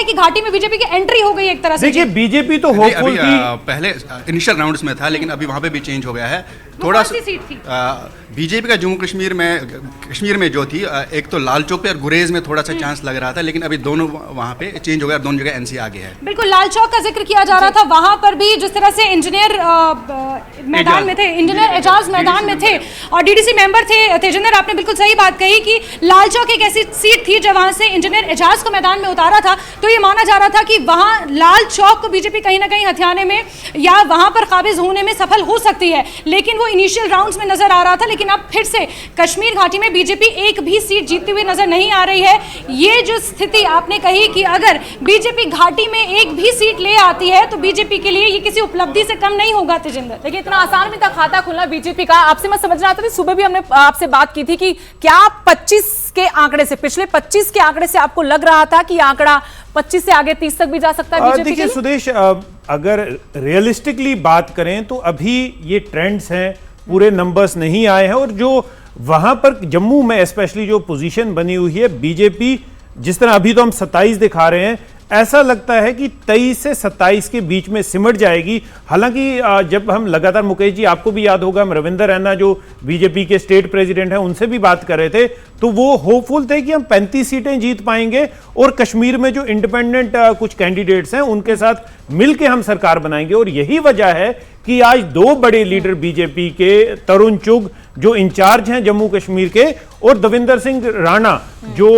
है कि घाटी में बीजेपी की एंट्री हो गई एक तरह से? देखिए बीजेपी तो होपफुल थी, पहले इनिशियल राउंड्स में था, लेकिन अभी वहां पे भी चेंज हो गया है थोड़ा सा। बीजेपी का जम्मू कश्मीर में जो थी, एक तो लाल चौक पे और गुरेज में थोड़ा सा चांस लग रहा था, लेकिन अभी दोनों वहां पे चेंज हो गया, दोनों जगह एनसी आगे है। बिल्कुल, लाल चौक का जिक्र किया जा रहा था, वहां पर भी जिस तरह से इंजीनियर मैदान में थे, इंजीनियर एजाज मैदान में थे और डीडीसी मेंबर थे तेजिंदर, आपने बिल्कुल सही बात कही कि लाल चौक एक ऐसी सीट थी जहां से इंजीनियर एजाज को मैदान में उतारा था, तो ये माना जा रहा था कि वहां लाल चौक को बीजेपी कहीं ना कहीं हथियाने में या वहां पर काबिज होने में सफल हो सकती है, लेकिन वो इनिशियल राउंड्स में नजर आ रहा था। लेकिन अब फिर से कश्मीर घाटी में बीजेपी एक भी सीट जीतती हुई नजर नहीं आ रही है। ये जो स्थिति आपने कही कि अगर बीजेपी घाटी में एक भी सीट ले आती है तो बीजेपी के लिए ये किसी उपलब्धि से कम नहीं होगा। तेजिंदर, देखिए इतना आसान भी था खाता खुलना बीजेपी का। आपसे मैं समझना चाहती थी, सुबह भी हमने आपसे बात की थी कि क्या 25 के आंकड़े से, पिछले 25 के आंकड़े से आपको लग रहा था कि आंकड़ा 25 से आगे 30 तक भी जा सकता है बीजेपी? देखिए सुदेश, अगर रियलिस्टिकली बात करें तो अभी ये ट्रेंड्स हैं, पूरे नंबर्स नहीं आए हैं, और जो वहां पर जम्मू में स्पेशली जो पोजीशन बनी हुई है बीजेपी, जिस तरह अभी तो हम 27 दिखा रहे हैं, ऐसा लगता है कि 23 से 27 के बीच में सिमट जाएगी। हालांकि जब हम लगातार, मुकेश जी आपको भी याद होगा, हम रविंदर रैना जो बीजेपी के स्टेट प्रेसिडेंट हैं उनसे भी बात कर रहे थे, तो वो होपफुल थे कि हम 35 सीटें जीत पाएंगे और कश्मीर में जो इंडिपेंडेंट कुछ कैंडिडेट्स हैं उनके साथ मिलकर हम सरकार बनाएंगे। और यही वजह है कि आज दो बड़े लीडर बीजेपी के, तरुण चुग जो इंचार्ज हैं जम्मू कश्मीर के, और देवेंद्र सिंह राणा जो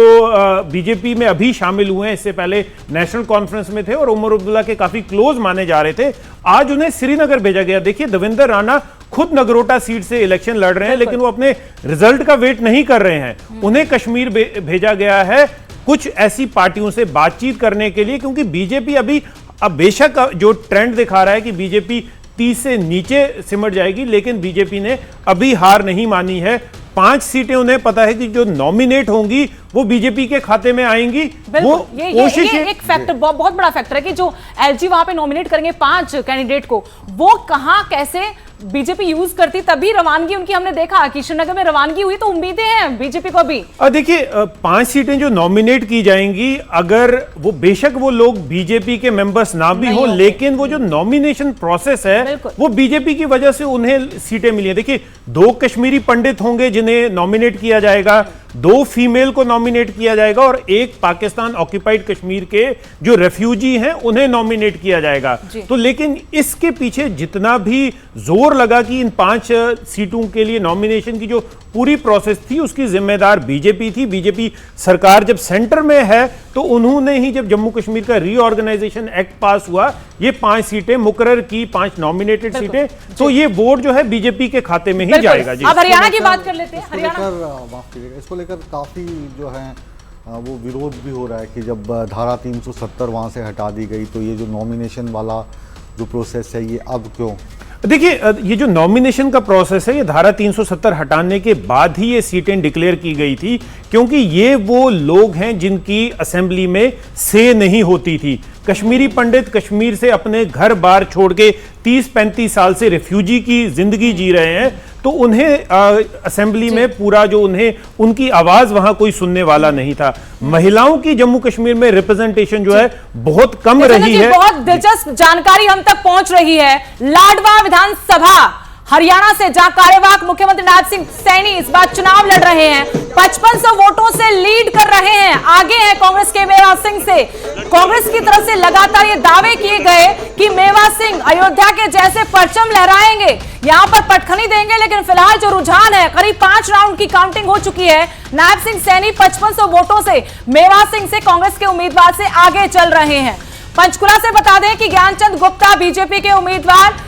बीजेपी में अभी शामिल हुए हैं, इससे पहले नेशनल कॉन्फ्रेंस में थे और उमर अब्दुल्ला के काफी क्लोज माने जा रहे थे, आज उन्हें श्रीनगर भेजा गया। देखिए देवेंद्र राणा खुद नगरोटा सीट से इलेक्शन लड़ रहे हैं, लेकिन वो अपने रिजल्ट का वेट नहीं कर रहे हैं, उन्हें कश्मीर भेजा गया है कुछ ऐसी पार्टियों से बातचीत करने के लिए, क्योंकि बीजेपी अभी, अब बेशक जो ट्रेंड दिखा रहा है कि बीजेपी 30 से नीचे सिमट जाएगी, लेकिन बीजेपी ने अभी हार नहीं मानी है। 5 सीटें उन्हें पता है कि जो नॉमिनेट होंगी वो बीजेपी के खाते में आएंगी। वो कोशिश ये एक फैक्टर, बहुत बड़ा फैक्टर है कि जो एलजी वहां पे नॉमिनेट करेंगे 5 कैंडिडेट को, वो कहां कैसे बीजेपी यूज करती, तभी रवानगी उनकी हमने देखा कि श्रीनगर में रवानगी हुई, तो उम्मीदें हैं बीजेपी को भी। देखिए 5 सीटें जो नॉमिनेट की जाएंगी, अगर वो बेशक वो लोग बीजेपी के मेंबर्स ना भी हो, लेकिन वो जो नॉमिनेशन प्रोसेस है वो बीजेपी की वजह से उन्हें सीटें मिली है। देखिए 2 कश्मीरी पंडित होंगे जिन्हें नॉमिनेट किया जाएगा, 2 फीमेल को नॉमिनेट किया जाएगा और 1 पाकिस्तान ऑक्यूपाइड कश्मीर के जो रेफ्यूजी हैं उन्हें नॉमिनेट किया जाएगा। तो लेकिन इसके पीछे जितना भी जोर लगा कि इन 5 सीटों के लिए नॉमिनेशन की जो पूरी प्रोसेस थी उसकी जिम्मेदार बीजेपी थी। बीजेपी सरकार जब सेंटर में है तो उन्होंने ही, जब जम्मू कश्मीर का रीऑर्गेनाइजेशन एक्ट पास हुआ, ये 5 सीटें मुकर्रर की, 5 नॉमिनेटेड सीटें, तो ये वोट जो है बीजेपी के खाते में ही जाएगा। जी, अब हरियाणा की बात कर लेते हैं। हरियाणा, माफ कीजिएगा, इसको लेकर काफी जो है वो विरोध भी हो रहा है कि जब धारा 370 वहां से हटा दी गई तो ये जो नॉमिनेशन वाला जो प्रोसेस है ये अब क्यों? देखिए ये जो नॉमिनेशन का प्रोसेस है ये धारा 370 हटाने के बाद ही ये सीटें डिक्लेयर की गई थी, क्योंकि ये वो लोग हैं जिनकी असेंबली में से नहीं होती थी। कश्मीरी पंडित कश्मीर से अपने घर बार छोड़ के 30-35 साल से रिफ्यूजी की जिंदगी जी रहे हैं, तो उन्हें असेंबली में पूरा जो उनकी आवाज वहां कोई सुनने वाला नहीं था। महिलाओं की जम्मू कश्मीर में रिप्रेजेंटेशन जो है बहुत कम रही है। बहुत दिलचस्प जानकारी हम तक पहुंच रही है। लाडवा विधानसभा हरियाणा से जहां कार्यवाहक मुख्यमंत्री नायब सिंह सैनी इस बार चुनाव लड़ रहे हैं, 5500 वोटों से लीड कर रहे हैं, आगे हैं कांग्रेस के मेवा सिंह से। कांग्रेस की तरफ से लगातार ये दावे किए गए कि मेवा सिंह अयोध्या के जैसे परचम लहराएंगे, यहां पर पटखनी देंगे, लेकिन फिलहाल जो रुझान है, करीब 5 राउंड की काउंटिंग हो चुकी है। नायब सिंह सैनी 5500 वोटों से मेवा सिंह से, कांग्रेस के उम्मीदवार से आगे चल रहे हैं। पंचकुला से बता दें कि ज्ञानचंद गुप्ता बीजेपी के उम्मीदवार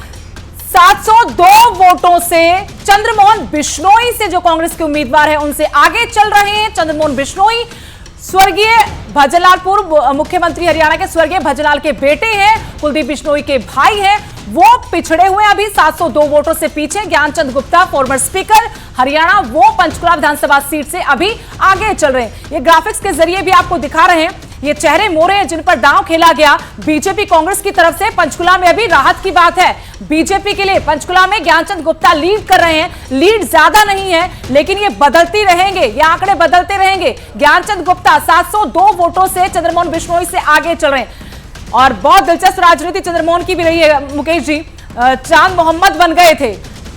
702 वोटों से चंद्रमोहन बिश्नोई से, जो कांग्रेस के उम्मीदवार हैं, उनसे आगे चल रहे हैं। चंद्रमोहन बिश्नोई स्वर्गीय भजनलाल, पूर्व मुख्यमंत्री हरियाणा के स्वर्गीय भजनलाल के बेटे हैं, कुलदीप बिश्नोई के भाई हैं, वो पिछड़े हुए अभी 702 वोटों से पीछे। ज्ञानचंद गुप्ता फॉर्मर स्पीकर हरियाणा, वो पंचकुला विधानसभा सीट से अभी आगे चल रहे हैं। ये ग्राफिक्स के जरिए भी आपको दिखा रहे हैं ये चेहरे मोहरे हैं जिन पर दांव खेला गया बीजेपी कांग्रेस की तरफ से। पंचकुला में अभी राहत की बात है बीजेपी के लिए। पंचकुला में ज्ञानचंद गुप्ता लीड कर रहे हैं, लीड ज्यादा नहीं है लेकिन ये बदलती रहेंगे, ये आंकड़े बदलते रहेंगे। ज्ञानचंद गुप्ता 702 वोटों से चंद्रमोहन बिश्नोई से आगे चल रहे हैं। और बहुत दिलचस्प राजनीति चंद्रमोहन की भी रही है मुकेश जी। चांद मोहम्मद बन गए थे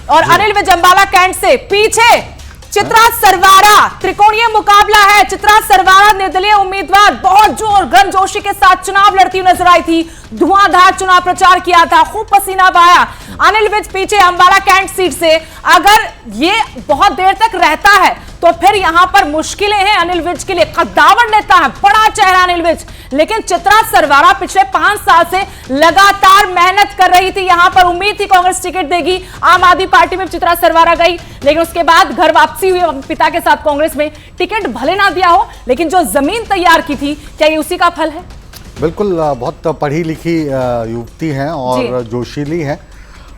और अनिल विज अंबाला कैंट से पीछे चित्रा सरवारा, त्रिकोणीय मुकाबला है। चित्रा सरवारा निर्दलीय उम्मीदवार बहुत जोर गर्मजोशी के साथ चुनाव लड़ती हुई नजर आई थी, धुआंधार चुनाव प्रचार किया था, खूब पसीना बहाया। अनिल विज पीछे अंबाला कैंट सीट से। अगर ये बहुत देर तक रहता है तो फिर यहां पर मुश्किलें हैं अनिल विज के लिए। कद्दावर नेता है, बड़ा चेहरा अनिल विज, लेकिन चित्रा सरवारा पिछले 5 साल से लगातार मेहनत कर रही थी। यहां पर उम्मीद थी कांग्रेस टिकट देगी, आम आदमी पार्टी में चित्रा सरवारा गई, लेकिन उसके बाद घर वापसी हुई पिता के साथ कांग्रेस में। टिकट भले ना दिया हो लेकिन जो जमीन तैयार की थी, क्या ये उसी का फल है? बिल्कुल, बहुत पढ़ी लिखी युवती हैं और जोशीली हैं।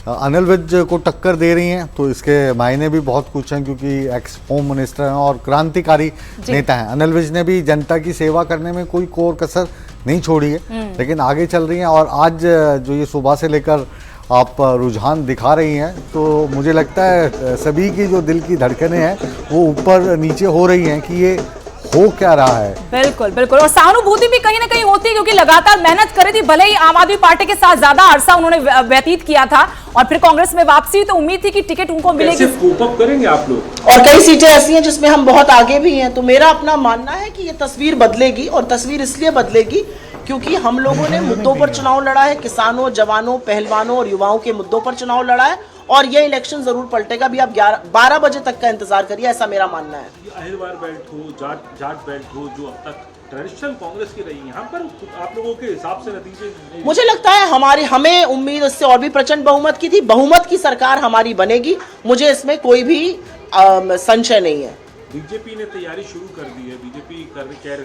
अनिल विज को टक्कर दे रही हैं तो इसके मायने भी बहुत कुछ हैं, क्योंकि एक्स होम मिनिस्टर हैं और क्रांतिकारी नेता हैं। अनिल विज ने भी जनता की सेवा करने में कोई कोर कसर नहीं छोड़ी है, लेकिन आगे चल रही हैं। और आज जो ये सुबह से लेकर आप रुझान दिखा रही हैं, तो मुझे लगता है सभी की जो दिल की धड़कनें हैं वो ऊपर नीचे हो रही हैं कि ये हो क्या रहा है। बिल्कुल बिल्कुल, और सहानुभूति भी कहीं ना कहीं होती है, क्योंकि लगातार मेहनत कर रही थी। भले ही आम आदमी पार्टी के साथ ज्यादा अरसा उन्होंने व्यतीत किया था और फिर कांग्रेस में वापसी हुई, तो उम्मीद थी कि टिकट उनको मिलेगी। कोप अप करेंगे आप लोग? और कई सीटें ऐसी हैं जिसमें हम बहुत आगे भी हैं। तो मेरा अपना मानना है कि ये तस्वीर बदलेगी, और तस्वीर इसलिए बदलेगी क्योंकि हम लोगों ने मुद्दों पर चुनाव लड़ा है, किसानों, जवानों, पहलवानों और युवाओं के मुद्दों पर चुनाव लड़ा है, और ये इलेक्शन जरूर पलटेगा। भी आप 12 बजे तक का इंतजार करिए, ऐसा मेरा मानना है। अहिरवार बेल्ट हो, जाट बेल्ट हो, जो अब तक ट्रेडिशनल कांग्रेस की रही है, यहाँ पर आप लोगों के हिसाब से नतीजे? मुझे लगता है हमें उम्मीद इससे और भी प्रचंड बहुमत की थी। बहुमत की सरकार हमारी बनेगी, मुझे इसमें कोई भी संशय नहीं है। बीजेपी ने तैयारी शुरू कर दी है,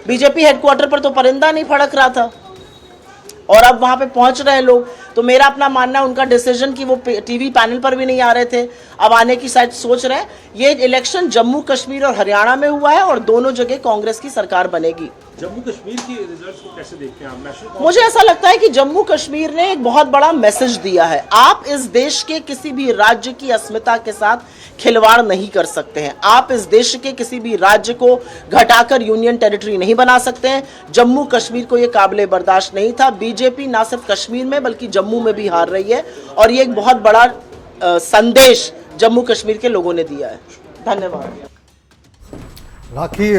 बीजेपी हेडक्वार्टर पर तो परिंदा नहीं फड़क रहा था और अब वहां पे पहुंच रहे हैं लोग। तो मेरा अपना मानना है उनका डिसीजन कि वो टीवी पैनल पर भी नहीं आ रहे थे, अब आने की शायद सोच रहे हैं। ये इलेक्शन जम्मू कश्मीर और हरियाणा में हुआ है और दोनों जगह कांग्रेस की सरकार बनेगी। जम्मू कश्मीर की रिजल्ट्स को कैसे देखते हैं आप? मुझे ऐसा लगता है कि जम्मू कश्मीर ने एक बहुत बड़ा मैसेज दिया है। आप इस देश के किसी भी राज्य की अस्मिता के साथ खिलवाड़ नहीं कर सकते हैं। आप इस देश के किसी भी राज्य को घटाकर यूनियन टेरिटरी नहीं बना सकते हैं। जम्मू कश्मीर को यह काबिले बर्दाश्त नहीं था। बीजेपी ना सिर्फ कश्मीर में बल्कि जम्मू में भी हार रही है, और ये एक बहुत बड़ा संदेश जम्मू कश्मीर के लोगों ने दिया है। धन्यवाद। राखी,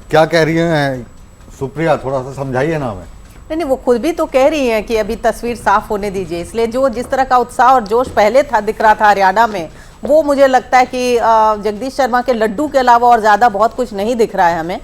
क्या कह रही हैं सुप्रिया, थोड़ा सा समझाइए ना हमें। नहीं, वो खुद भी तो कह रही हैं कि अभी तस्वीर साफ होने दीजिए। इसलिए जो जिस तरह का उत्साह और जोश पहले था दिख रहा था हरियाणा में, वो मुझे लगता है कि जगदीश शर्मा के लड्डू के अलावा और ज़्यादा बहुत कुछ नहीं दिख रहा है हमें।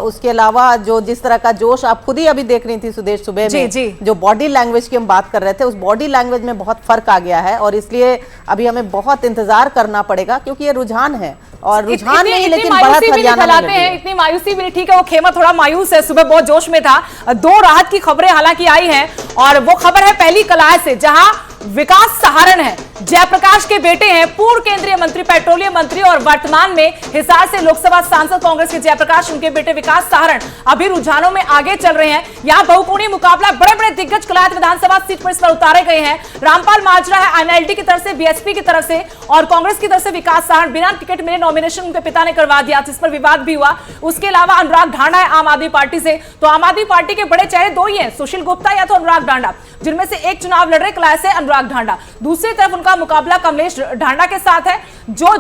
उसके अलावा जो जिस तरह का जोश आप खुद ही अभी देख रही थी सुदेश सुबह में, जो बॉडी लैंग्वेज की हम बात कर रहे थे, उस बॉडी लैंग्वेज में बहुत फर्क आ गया है। और इसलिए अभी हमें बहुत इंतजार करना पड़ेगा, क्योंकि ये रुझान है और रुझान नहीं, लेकिन बढ़त हरियाणा में है। इतनी मायूसी भी नहीं, ठीक है, वो खेमा थोड़ा मायूस है, सुबह बहुत जोश में था। 2 राहत की खबरें हालांकि आई हैं, और वो खबर है पहली कलाय से, जहां विकास सहारण है, जयप्रकाश के बेटे हैं, पूर्व केंद्रीय मंत्री, पेट्रोलियम मंत्री और वर्तमान में हिसार से लोकसभा सांसद कांग्रेस के जयप्रकाश, उनके बेटे विकास सहारण अभी रुझानों में आगे चल रहे हैं। यहां बहुकोणीय मुकाबला, बड़े बड़े दिग्गज कलायत विधानसभा सीट पर इस पर उतारे गए हैं। रामपाल माजरा है एनएलडी की तरफ से, बीएसपी की तरफ से, और कांग्रेस की तरफ से विकास सहारण। बिना टिकट मिले नॉमिनेशन उनके पिता ने करवा दिया, जिस पर विवाद भी हुआ। उसके अलावा अनुराग ढांडा है आम आदमी पार्टी से। तो आम आदमी पार्टी के बड़े चेहरे 2 ही हैं, सुशील गुप्ता या तो अनुराग ढांडा, जिनमें से एक चुनाव लड़ रहे कलाय से अनुराग ढांडा। दूसरी तरफ उनका मुकाबला कमलेश ढांडा के साथ है, जो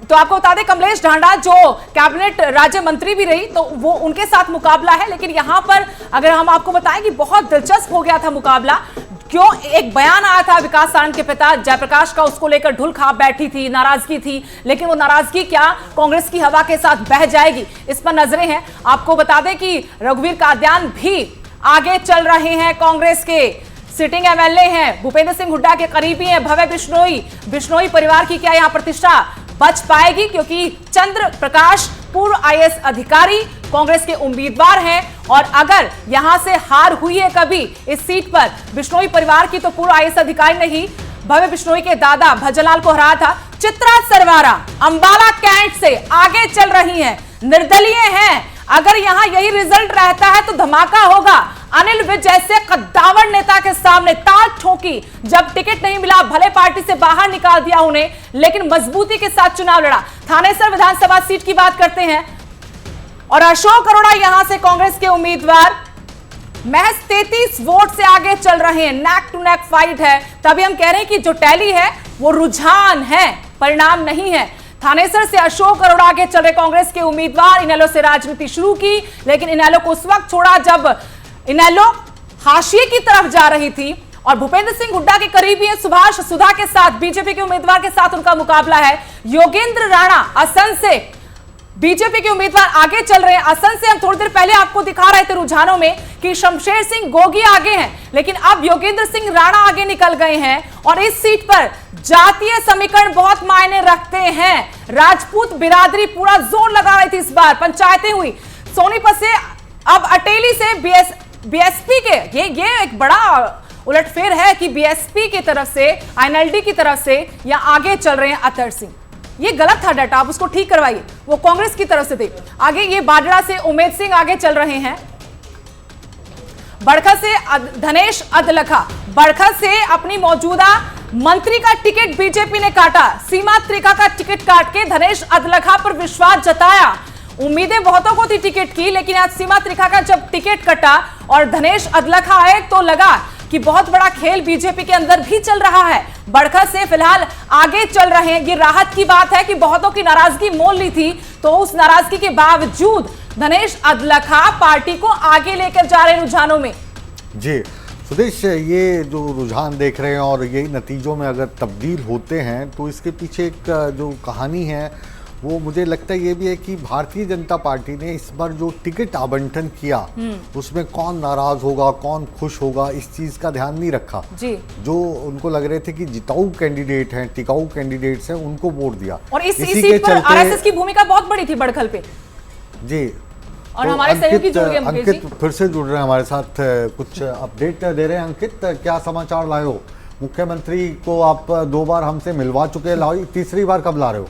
तो आपको बता दें कमलेश ढांडा जो कैबिनेट राज्य मंत्री भी रही, तो वो उनके साथ मुकाबला है। लेकिन यहां पर अगर हम आपको बताएं कि बहुत दिलचस्प हो गया था मुकाबला। क्यों? एक बयान आया था विकास सहारण के पिता जयप्रकाश का, उसको लेकर ढुल खाप बैठी थी, नाराजगी थी, लेकिन वो नाराजगी क्या कांग्रेस की हवा के साथ बह जाएगी, इस पर नजरें हैं। आपको बता दें कि रघुवीर काद्यान भी आगे चल रहे हैं, कांग्रेस के सिटिंग एमएलए हैं, भूपेंद्र सिंह हुड्डा के करीबी हैं भव्य बिश्नोई परिवार की क्या यहां प्रतिष्ठा बच पाएगी? क्योंकि चंद्र प्रकाश पूर्व आईएएस अधिकारी कांग्रेस के उम्मीदवार हैं, और अगर यहां से हार हुई है कभी इस सीट पर बिश्नोई परिवार की, तो पूर्व आईएएस अधिकारी नहीं, भव्य बिश्नोई के दादा भजनलाल को हराया था। चित्रा सरवारा अंबाला कैंट से आगे चल रही हैं, निर्दलीय हैं। अगर यहां यही रिजल्ट रहता है तो धमाका होगा। अनिल विज जैसे कद्दावर नेता के सामने ताल ठोकी, जब टिकट नहीं मिला भले पार्टी से बाहर निकाल दिया उन्हें, लेकिन मजबूती के साथ चुनाव लड़ा। थानेसर विधानसभा सीट की बात करते हैं और अशोक अरोड़ा यहां से कांग्रेस के उम्मीदवार महज 33 वोट से आगे चल रहे हैं। नेक टू नेक फाइट है, तभी हम कह रहे हैं कि जो टैली है वो रुझान है, परिणाम नहीं है। थानेसर से अशोक अरोड़ा आगे चल रहे कांग्रेस के उम्मीदवार। इनेलो से राजनीति शुरू की, लेकिन इनेलो को उस वक्त छोड़ा जब इनेलो हाशिए की तरफ जा रही थी और भूपेंद्र सिंह हुड्डा के करीबी हैं सुभाष सुधा के साथ, बीजेपी के उम्मीदवार के साथ उनका मुकाबला है। योगेंद्र राणा असम से बीजेपी के उम्मीदवार आगे चल रहे हैं। असम से हम थोड़ी देर पहले आपको दिखा रहे थे रुझानों में कि शमशेर सिंह गोगी आगे हैं, लेकिन अब योगेंद्र सिंह राणा आगे निकल गए हैं और इस सीट पर जातीय समीकरण बहुत मायने रखते हैं। राजपूत बिरादरी पूरा जोर लगा रही थी इस बार, पंचायतें हुई सोनीपत से, अब अटेली से बीएसपी के, ये एक बड़ा उलटफेर है कि बीएसपी की तरफ से, आईएनएलडी की तरफ से यहां आगे चल रहे हैं अतर सिंह। ये गलत था डाटा, आप उसको ठीक करवाइए, वो कांग्रेस की तरफ से थे। आगे ये बाडरा से उमेद सिंह आगे चल रहे हैं। बड़खा से धनेश अदलखा, बड़खा से अपनी मौजूदा मंत्री का टिकट बीजेपी ने काटा। सीमा त्रिखा का टिकट काट के धनेश अदलखा पर विश्वास जताया। उम्मीदें बहुतों को थी टिकट की, लेकिन आज सीमा त्रिखा का जब टिकट कटा और धनेश अदलखा आए तो लगा कि बहुत बड़ा खेल बीजेपी के अंदर भी चल रहा है। बड़खा से फिलहाल आगे चल रहे हैं। ये राहत की बात है कि बहुतों की नाराजगी मोल ली थी, तो उस नाराजगी के बावजूद धनेश अदलखा पार्टी को आगे लेकर जा रहे रुझानों में। जी सुदेश, ये जो रुझान देख रहे हैं और ये नतीजों में अगर तब्दील होते हैं तो इसके पीछे एक जो कहानी है वो मुझे लगता है ये भी है कि भारतीय जनता पार्टी ने इस बार जो टिकट आवंटन किया उसमें कौन नाराज होगा, कौन खुश होगा, इस चीज का ध्यान नहीं रखा जी। जो उनको लग रहे थे कि जिताऊ कैंडिडेट हैं, टिकाऊ कैंडिडेट्स हैं, उनको वोट दिया। और इस सीट पर आरएसएस की भूमिका बहुत बड़ी थी बड़खल पे जी। और तो हमारे सहयोगी जुड़ गए मुकेश जी। अंकित फिर से जुड़ रहे हैं हमारे साथ, कुछ अपडेट दे रहे हैं। अंकित, क्या समाचार लाए हो? मुख्यमंत्री को आप 2 बार हमसे मिलवा चुके, तीसरी बार कब ला रहे हो?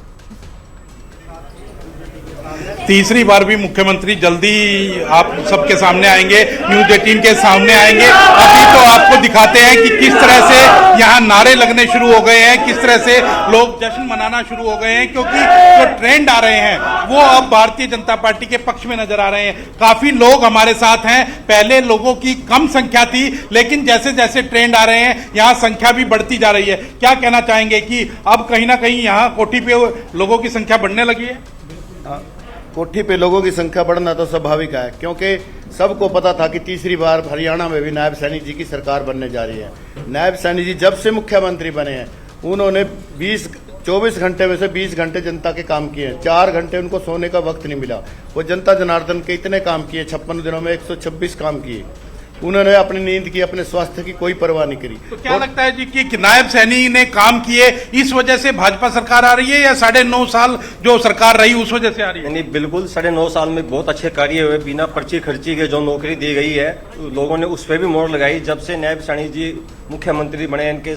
तीसरी बार भी मुख्यमंत्री जल्दी आप सबके सामने आएंगे, न्यूज 18 के सामने आएंगे। अभी तो आपको दिखाते हैं कि किस तरह से यहाँ नारे लगने शुरू हो गए हैं, किस तरह से लोग जश्न मनाना शुरू हो गए हैं, क्योंकि जो ट्रेंड आ रहे हैं वो अब भारतीय जनता पार्टी के पक्ष में नजर आ रहे हैं। काफी लोग हमारे साथ हैं, पहले लोगों की कम संख्या थी, लेकिन जैसे जैसे ट्रेंड आ रहे हैं यहाँ संख्या भी बढ़ती जा रही है। क्या कहना चाहेंगे कि अब कहीं ना कहीं यहाँ कोठी पे लोगों की संख्या बढ़ने लगी है? कोठी पे लोगों की संख्या बढ़ना तो स्वाभाविक है, क्योंकि सबको पता था कि तीसरी बार हरियाणा में भी नायब सैनी जी की सरकार बनने जा रही है। नायब सैनी जी जब से मुख्यमंत्री बने हैं उन्होंने 24 घंटे में से 20 घंटे जनता के काम किए हैं। 4 घंटे उनको सोने का वक्त नहीं मिला। वो जनता जनार्दन के इतने काम किए, 56 दिनों में 126 काम किए। उन्होंने अपनी नींद की, अपने स्वास्थ्य की कोई परवाह नहीं करी। तो क्या लगता है जी कि नायब सैनी ने काम किए, इस वजह से भाजपा सरकार आ रही है, या 9.5 साल जो सरकार रही उस वजह से आ रही है? नहीं, बिल्कुल 9.5 साल में बहुत अच्छे कार्य हुए। बिना पर्ची खर्ची के जो नौकरी दी गई है लोगों ने उस पर भी मोहर लगाई। जब से नायब सैनी जी मुख्यमंत्री बने, इनके